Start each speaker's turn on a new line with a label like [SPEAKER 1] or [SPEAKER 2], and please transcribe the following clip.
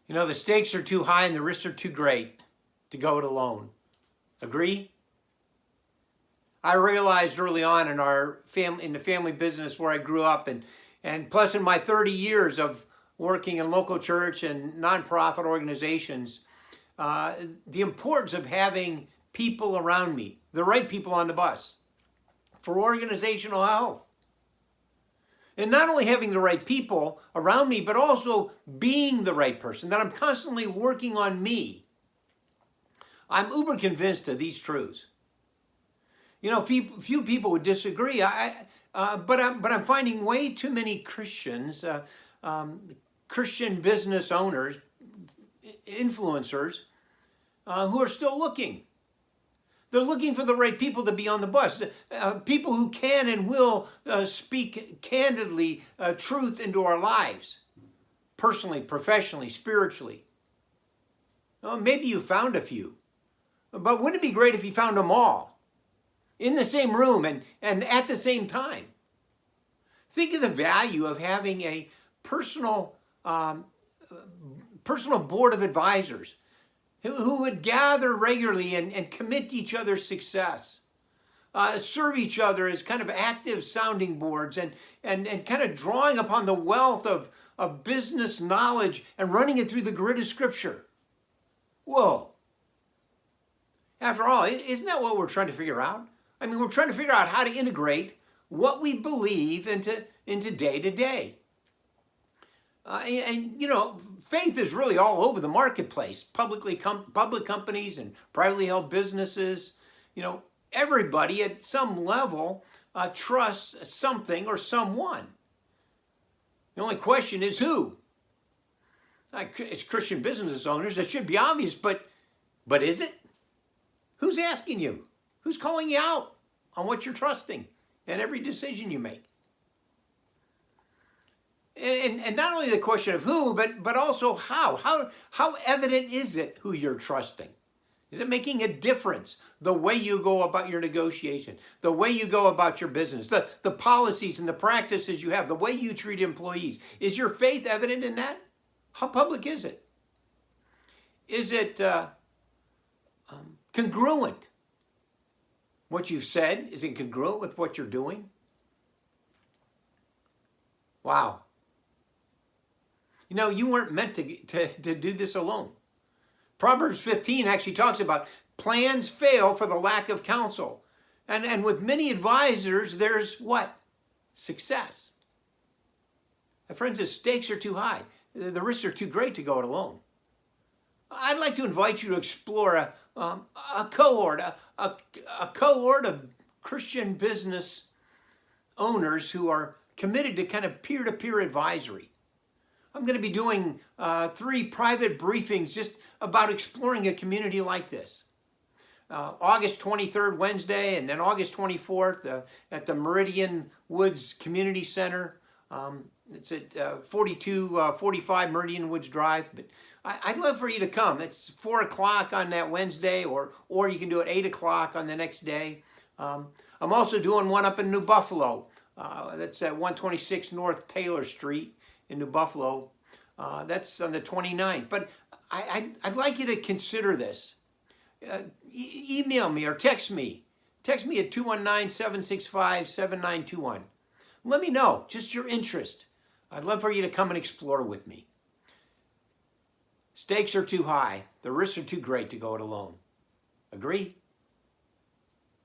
[SPEAKER 1] You know, the stakes are too high and the risks are too great to go it alone. Agree? I realized early on in the family business where I grew up, and plus in my 30 years of working in local church and nonprofit organizations, the importance of having people around me, the right people on the bus, for organizational health. And not only having the right people around me, but also being the right person, that I'm constantly working on me. I'm uber convinced of these truths. You know, few people would disagree, but I'm finding way too many Christians, Christian business owners, influencers, who are still looking. They're looking for the right people to be on the bus, people who can and will speak candidly truth into our lives, personally, professionally, spiritually. Well, maybe you found a few, but wouldn't it be great if you found them all in the same room and at the same time? Think of the value of having a personal board of advisors who would gather regularly and commit to each other's success, serve each other as kind of active sounding boards and kind of drawing upon the wealth of business knowledge and running it through the grid of Scripture. Whoa. After all, isn't that what we're trying to figure out? I mean, we're trying to figure out how to integrate what we believe into day to day. And you know, faith is really all over the marketplace. Public companies and privately held businesses. You know, everybody at some level trusts something or someone. The only question is who. It's Christian business owners. That should be obvious, but is it? Who's asking you? Who's calling you out on what you're trusting in every decision you make? And not only the question of who, but also how. How evident is it who you're trusting? Is it making a difference? The way you go about your negotiation, the way you go about your business, the policies and the practices you have, the way you treat employees. Is your faith evident in that? How public is it? Is it congruent? What you've said, is it congruent with what you're doing? Wow. You know, you weren't meant to do this alone. Proverbs 15 actually talks about plans fail for the lack of counsel. And with many advisors, there's what? Success. My friends, the stakes are too high. The risks are too great to go it alone. I'd like to invite you to explore a cohort of Christian business owners who are committed to kind of peer-to-peer advisory. I'm going to be doing 3 private briefings just about exploring a community like this. August 23rd, Wednesday, and then August 24th at the Meridian Woods Community Center. It's at 4245 Meridian Woods Drive. But I'd love for you to come. It's 4 o'clock on that Wednesday, or you can do it 8 o'clock on the next day. I'm also doing one up in New Buffalo. That's at 126 North Taylor Street in New Buffalo. That's on the 29th. But I'd like you to consider this. Email me or text me. Text me at 219-765-7921. Let me know just your interest. I'd love for you to come and explore with me. Stakes are too high. The risks are too great to go it alone. Agree?